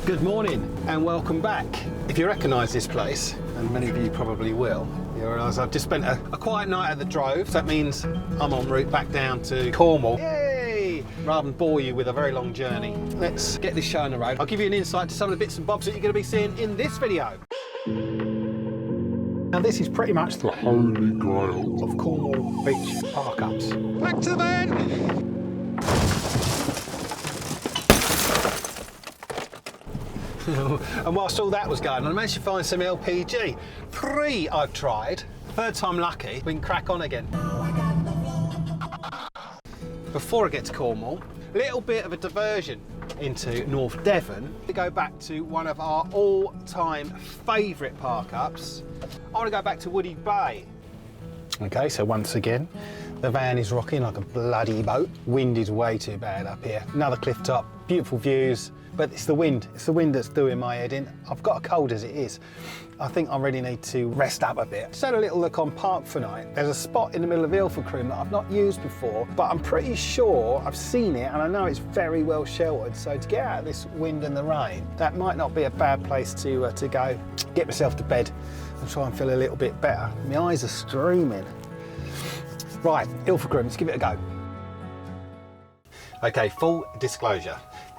Good morning and welcome back. If you recognise this place, and many of you probably will, you realise I've just spent a quiet night at the Drove. So that means I'm en route back down to Cornwall. Yay! Rather than bore you with a very long journey, let's get this show on the road. I'll give you an insight to some of the bits and bobs that you're going to be seeing in this video. Now this is pretty much the holy grail of Cornwall beach park-ups. Back to the van! And whilst all that was going on, I managed to find some LPG. 3 I've tried. Third time lucky, we can crack on again. Before I get to Cornwall, a little bit of a diversion into North Devon. We go back to one of our all-time favourite park-ups. I want to go back to Woody Bay. Okay, so once again, the van is rocking like a bloody boat. Wind is way too bad up here. Another cliff top, beautiful views. But it's the wind that's doing my head in. I've got a cold as it is. I think I really need to rest up a bit. Just had a little look on Park for Night. There's a spot in the middle of Ilfracombe that I've not used before, but I'm pretty sure I've seen it and I know it's very well sheltered. So to get out of this wind and the rain, that might not be a bad place to go. Get myself to bed and try and feel a little bit better. My eyes are streaming. Right, Ilfracombe, let's give it a go. Okay, full disclosure.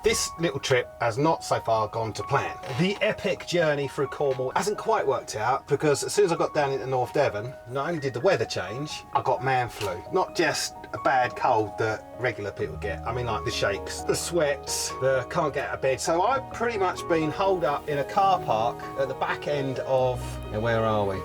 This little trip has not so far gone to plan. The epic journey through Cornwall hasn't quite worked out because as soon as I got down into North Devon, not only did the weather change, I got man flu. Not just a bad cold that regular people get. I mean like the shakes, the sweats, the can't get out of bed. So I've pretty much been holed up in a car park at the back end of, now where are we?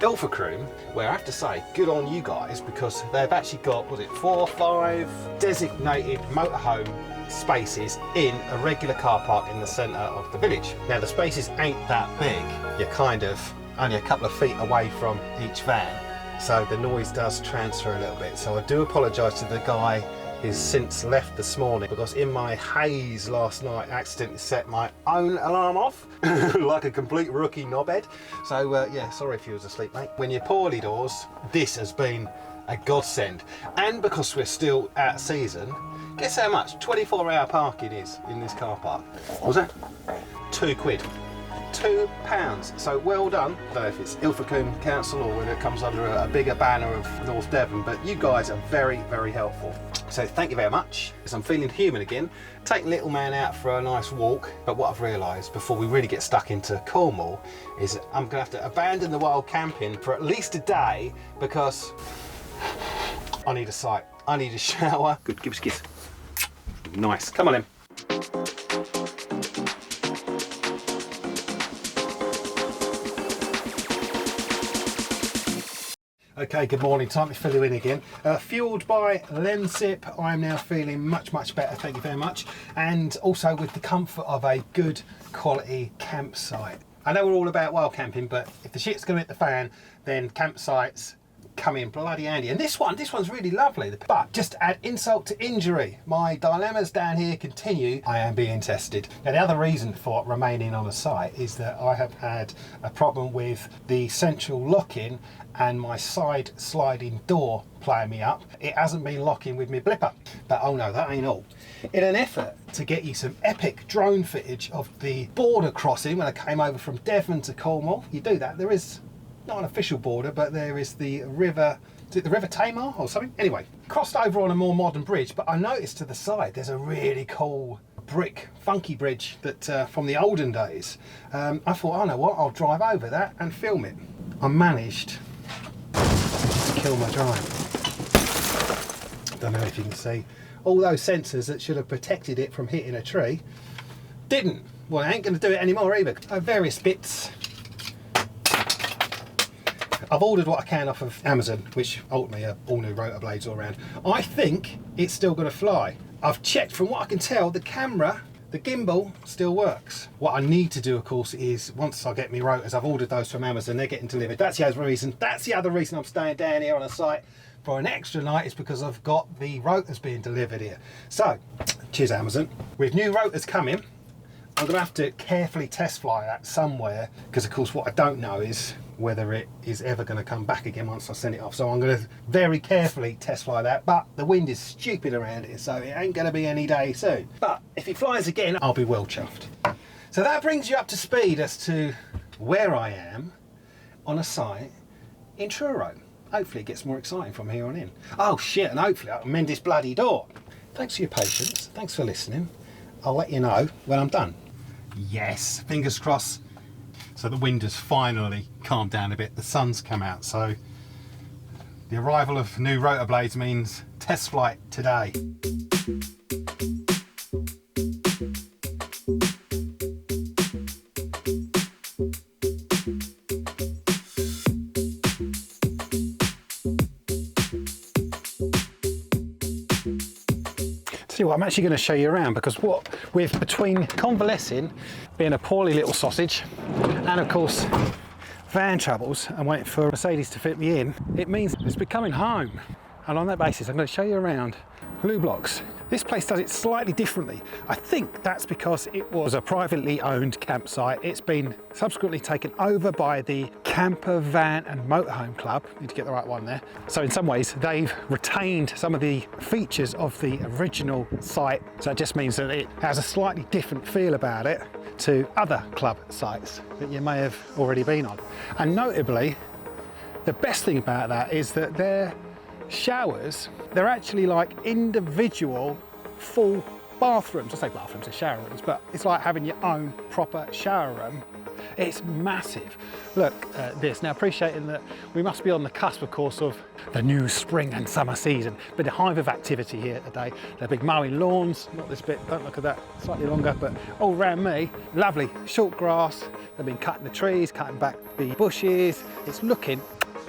Ilfracombe, where I have to say, good on you guys because they've actually got, was it 4 or 5 designated motorhome spaces in a regular car park in the centre of the village. Now the spaces ain't that big, you're kind of only a couple of feet away from each van, so the noise does transfer a little bit. So I do apologise to the guy who's since left this morning because in my haze last night I accidentally set my own alarm off like a complete rookie knobhead. So yeah, sorry if you was asleep, mate. When you're poorly doors, this has been a godsend. And because we're still out of season, guess how much 24-hour parking is in this car park? What was that? £2. £2. So well done. I don't know if it's Ilfracombe Council or whether it comes under a bigger banner of North Devon, but you guys are very, very helpful. So thank you very much. As I'm feeling human again, taking little man out for a nice walk. But what I've realised before we really get stuck into Cornwall is I'm going to have to abandon the wild camping for at least a day because I need a sight. I need a shower. Good, give us a kiss. Nice, come on in. Okay, good morning, time to fill you in again. Fueled by Lensip, I'm now feeling much, much better, thank you very much. And also with the comfort of a good quality campsite. I know we're all about wild camping, but if the shit's gonna hit the fan, then campsites come in bloody handy. And this one's really lovely. But just to add insult to injury, my dilemmas down here continue. I am being tested. Now the other reason for remaining on a site is that I have had a problem with the central lock-in and my side sliding door playing me up. It hasn't been locking with my blipper. But oh no, that ain't all. In an effort to get you some epic drone footage of the border crossing when I came over from Devon to Cornwall, you do that. There is not an official border, but there is the river, is it the River Tamar or something? Anyway, crossed over on a more modern bridge, but I noticed to the side there's a really cool brick, funky bridge that from the olden days. I thought, oh, know what, I'll drive over that and film it. I managed to kill my drone. Don't know if you can see. All those sensors that should have protected it from hitting a tree didn't. Well, I ain't going to do it anymore either. Various bits. I've ordered what I can off of Amazon, which ultimately are all new rotor blades all around. I think it's still going to fly. I've checked, from what I can tell, the camera, the gimbal still works. What I need to do, of course, is once I get my rotors, I've ordered those from Amazon, they're getting delivered. That's the other reason. That's the other reason I'm staying down here on a site for an extra night, is because I've got the rotors being delivered here. So, cheers Amazon. With new rotors coming, I'm going to have to carefully test fly that somewhere, because of course what I don't know is whether it is ever going to come back again once I send it off. So I'm going to very carefully test fly that, but the wind is stupid around here, so it ain't going to be any day soon. But if it flies again, I'll be well chuffed. So that brings you up to speed as to where I am on a site in Truro. Hopefully it gets more exciting from here on in. Oh shit, and hopefully I can mend this bloody door. Thanks for your patience, thanks for listening. I'll let you know when I'm done. Yes, fingers crossed. So the wind has finally calmed down a bit, the sun's come out, so the arrival of new rotor blades means test flight today. See what, I'm actually going to show you around, because what with between convalescing, being a poorly little sausage, and of course van troubles and waiting for Mercedes to fit me in, it means it's becoming home. And on that basis I'm going to show you around Blue Blocks. This place does it slightly differently. I think that's because it was a privately owned campsite. It's been subsequently taken over by the Camper Van and Motorhome Club. Need to get the right one there. So in some ways they've retained some of the features of the original site. So it just means that it has a slightly different feel about it to other club sites that you may have already been on. And notably, the best thing about that is that their showers, they're actually like individual full bathrooms. I say bathrooms, they're shower rooms, but it's like having your own proper shower room. It's massive. Look at this. Now, appreciating that we must be on the cusp, of course, of the new spring and summer season, but a hive of activity here today. They've been mowing lawns, not this bit, don't look at that, slightly longer, but all around me, lovely short grass. They've been cutting the trees, cutting back the bushes. It's looking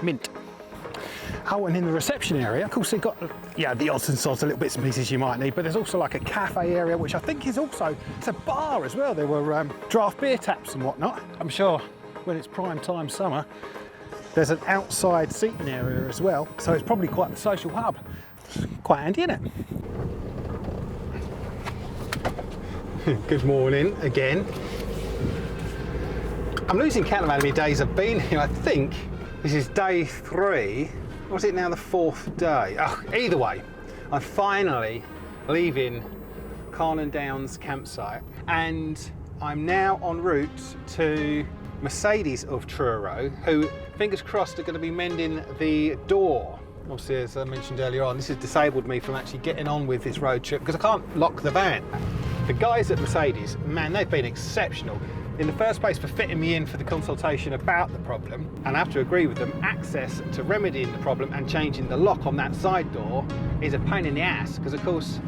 mint. Oh, and in the reception area, of course, they've got the odds and sods, the little bits and pieces you might need, but there's also like a cafe area, which I think is also, it's a bar as well. There were draft beer taps and whatnot. I'm sure when it's prime time summer, there's an outside seating area as well, so it's probably quite the social hub. It's quite handy, isn't it? Good morning again. I'm losing count of how many days I've been here. I think this is day 3. Or is it now the 4th day? Oh, either way, I'm finally leaving Carnan Downs campsite, and I'm now en route to Mercedes of Truro, who, fingers crossed, are going to be mending the door. Obviously, as I mentioned earlier on, this has disabled me from actually getting on with this road trip because I can't lock the van. The guys at Mercedes, man, they've been exceptional. In the first place, for fitting me in for the consultation about the problem, and I have to agree with them, access to remedying the problem and changing the lock on that side door is a pain in the ass, because of course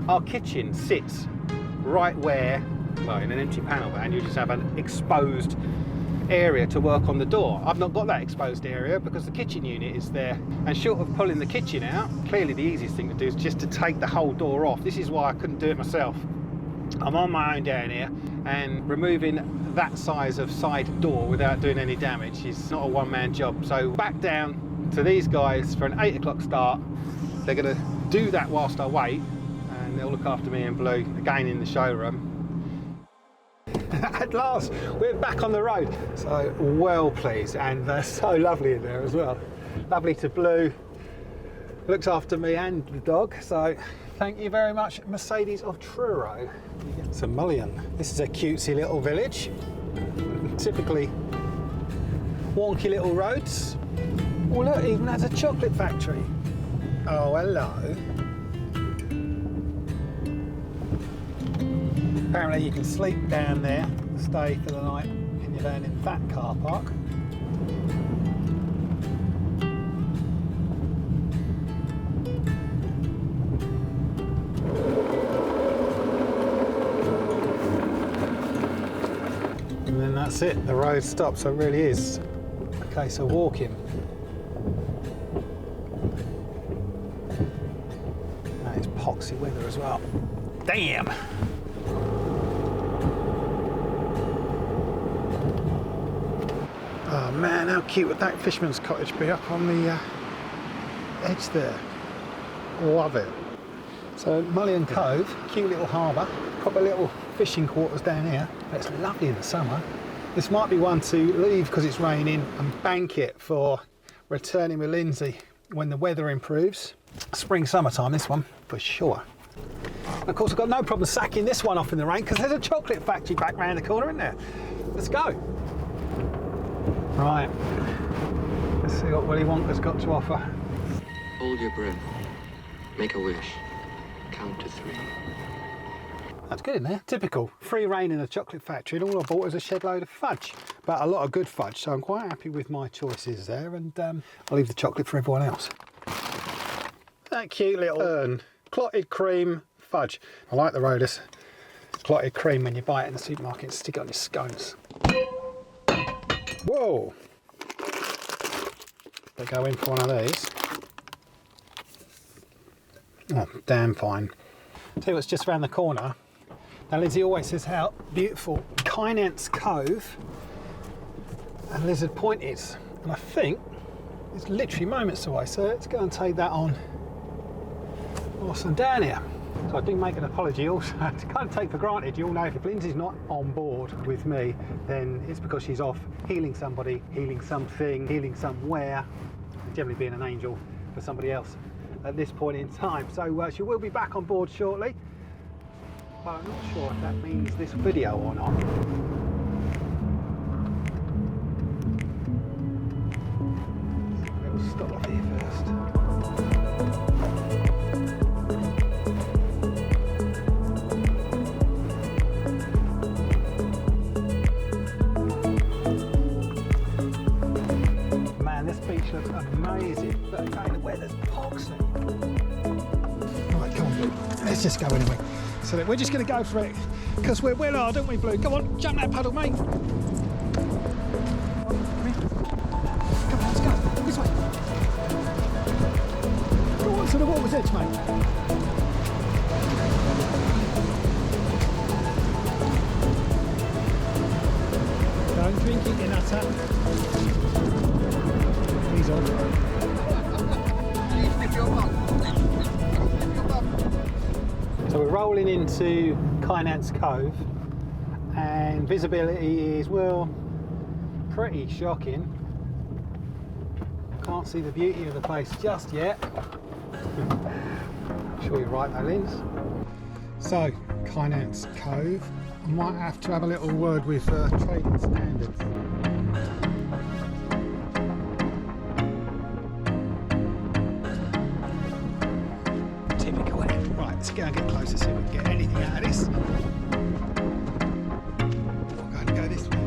our kitchen sits right where, well, in an empty panel van, you just have an exposed area to work on the door. I've not got that exposed area because the kitchen unit is there, and short of pulling the kitchen out, clearly the easiest thing to do is just to take the whole door off. This is why I couldn't do it myself. I'm on my own down here, and removing that size of side door without doing any damage is not a one-man job. So back down to these guys for an 8 o'clock start. They're going to do that whilst I wait, and they'll look after me and Blue again in the showroom. At last, we're back on the road. So well pleased, and they're so lovely in there as well. Lovely to Blue, looks after me and the dog, so thank you very much, Mercedes of Truro. So Mullion, this is a cutesy little village. Typically wonky little roads. Oh look, it even has a chocolate factory. Oh, hello. Apparently you can sleep down there, stay for the night in your van in that car park. And then that's it, the road stops, so it really is a case of walking. That is poxy weather as well. Damn! Oh man, how cute would that fisherman's cottage be up on the edge there? Love it. So Mullion Cove, cute little harbour, proper little fishing quarters down here. It's lovely in the summer. This might be one to leave because it's raining and bank it for returning with Lindsay when the weather improves. Spring, summertime, this one, for sure. Of course, I've got no problem sacking this one off in the rain because there's a chocolate factory back round the corner, isn't there? Let's go. Right, let's see what Willy Wonka's got to offer. Hold your breath. Make a wish. Count to 3. That's good in there. Typical. Free reign in a chocolate factory, and all I bought was a shed load of fudge. But a lot of good fudge, so I'm quite happy with my choices there, and I'll leave the chocolate for everyone else. That cute little urn. Clotted cream fudge. I like the rollers. Clotted cream when you buy it in the supermarket and stick it on your scones. Whoa! They go in for one of these. Oh, damn fine. Tell you what's just around the corner. Now, Lizzie always says how beautiful Kynance Cove and Lizard Point is. And I think it's literally moments away. So let's go and take that on whilst I'm down here. So I do make an apology also to kind of take for granted. You'll know if Lindsay's not on board with me, then it's because she's off healing somebody, healing something, healing somewhere, generally being an angel for somebody else at this point in time. So she will be back on board shortly, but I'm not sure if that means this video or not. We'll stop off here first. Beach looks amazing, but again, the weather's poxy. Right, come on, let's just go anyway. So we're just going to go for it, because we're well hard, aren't we, Blue? Come on, jump that puddle, mate. Come on, let's go, this way. Go on to the water's edge, mate. Don't drink it, you nutter. He's on. So we're rolling into Kynance Cove, and visibility is, well, pretty shocking. Can't see the beauty of the place just yet. I'm sure you're right though, Linz. So, Kynance Cove. I might have to have a little word with trading standards. Let's go and get closer, see if we can get anything out of this. We're going to go this way.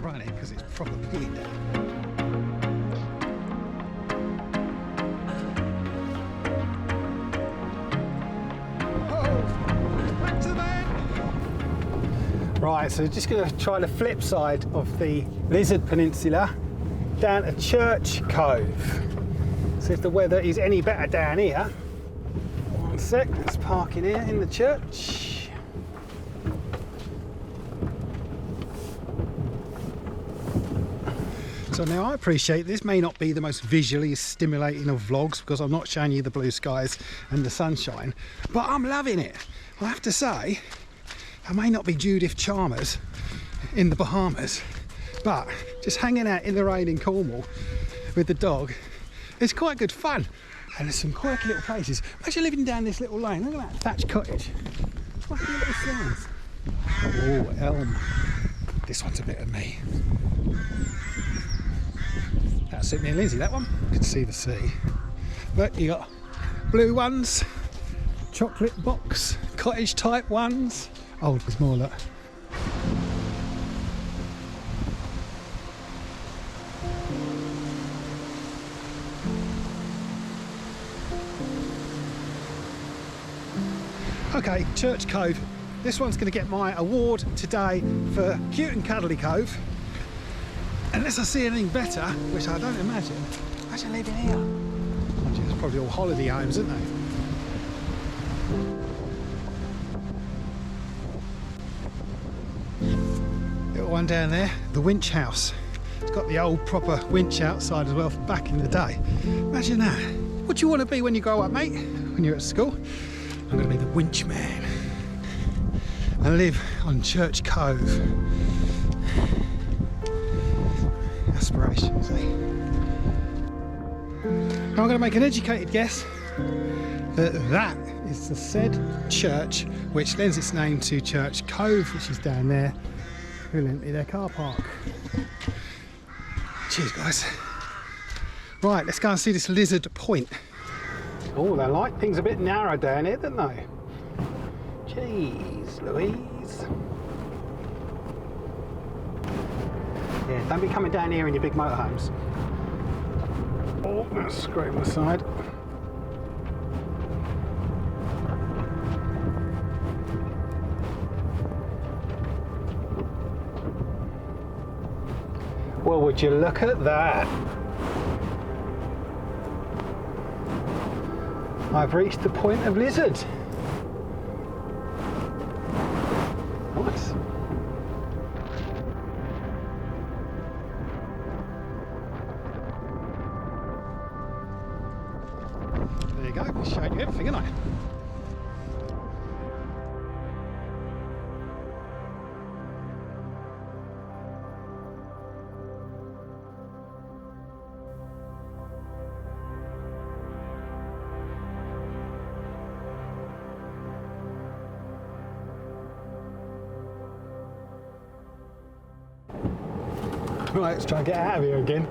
Run it because it's proper pulling down. Oh, back to the van. Right, so just going to try the flip side of the Lizard Peninsula down to Church Cove. See if the weather is any better down here. One sec, let's park in here in the church. So now I appreciate this may not be the most visually stimulating of vlogs because I'm not showing you the blue skies and the sunshine, but I'm loving it. I have to say, I may not be Judith Chalmers in the Bahamas, but just hanging out in the rain in Cornwall with the dog, it's quite good fun. And there's some quirky little places. Imagine living down this little lane. Look at that thatched cottage. Look at the little signs. Oh, elm. This one's a bit of me. That'll suit me and Lindsay, that one. You can see the sea. But you got blue ones, chocolate box, cottage type ones. Oh, there's more, look. Okay, Church Cove. This one's going to get my award today for cute and cuddly cove. Unless I see anything better, which I don't imagine. Imagine living here. There's probably all holiday homes, isn't they? Little one down there, the winch house. It's got the old proper winch outside as well from back in the day. Imagine that. What do you want to be when you grow up, mate? When you're at school? I'm going to be the winch man and live on Church Cove. Aspirations, eh? Now I'm going to make an educated guess. But that is the said church, which lends its name to Church Cove, which is down there, who lent me their car park. Cheers, guys. Right, let's go and see this Lizard Point. Oh, they like things a bit narrow down here, don't they? Jeez, Louise. Yeah, don't be coming down here in your big motorhomes. Oh, that's scraping the side. Well, would you look at that? I've reached the point of Lizard. Nice. There you go, showed you everything, haven't I? Right, let's try and get out of here again.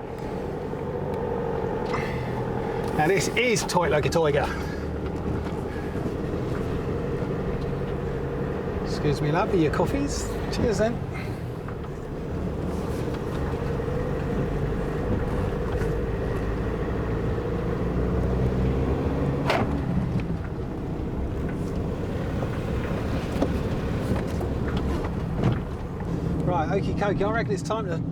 Now this is tight like a tiger. Excuse me, love, are your coffees? Cheers then. Right, okie dokie, I reckon it's time to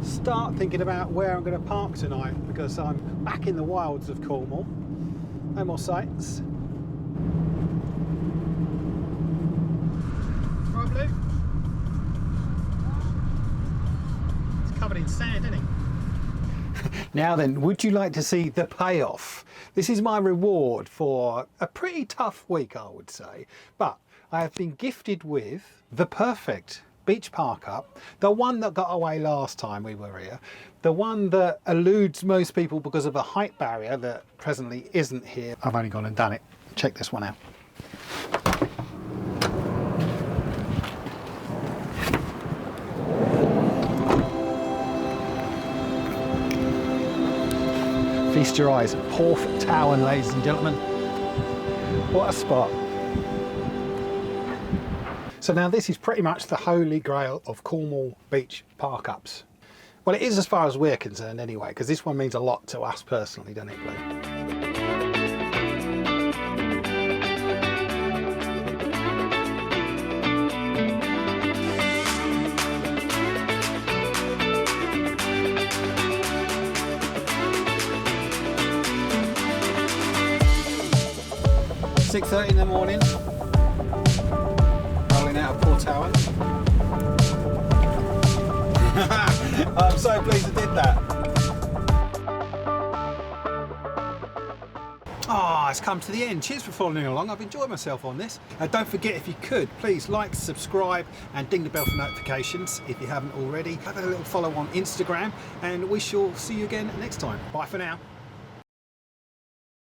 start thinking about where I'm going to park tonight, because I'm back in the wilds of Cornwall. No more sights. Right, Blue? It's covered in sand, isn't it? Now then, would you like to see the payoff? This is my reward for a pretty tough week, I would say, but I have been gifted with the perfect beach park up, the one that got away last time we were here, the one that eludes most people because of a height barrier that presently isn't here. I've only gone and done it. Check this one out. Feast your eyes, Porth Town, ladies and gentlemen. What a spot. So now this is pretty much the holy grail of Cornwall beach park-ups. Well, it is as far as we're concerned anyway, because this one means a lot to us personally, doesn't it, Blue? 6:30 in the morning. Out of Port Tower. I'm so pleased I did that. Ah, it's come to the end. Cheers for following along. I've enjoyed myself on this. Don't forget, if you could, please like, subscribe and ding the bell for notifications if you haven't already. Have a little follow on Instagram and we shall see you again next time. Bye for now.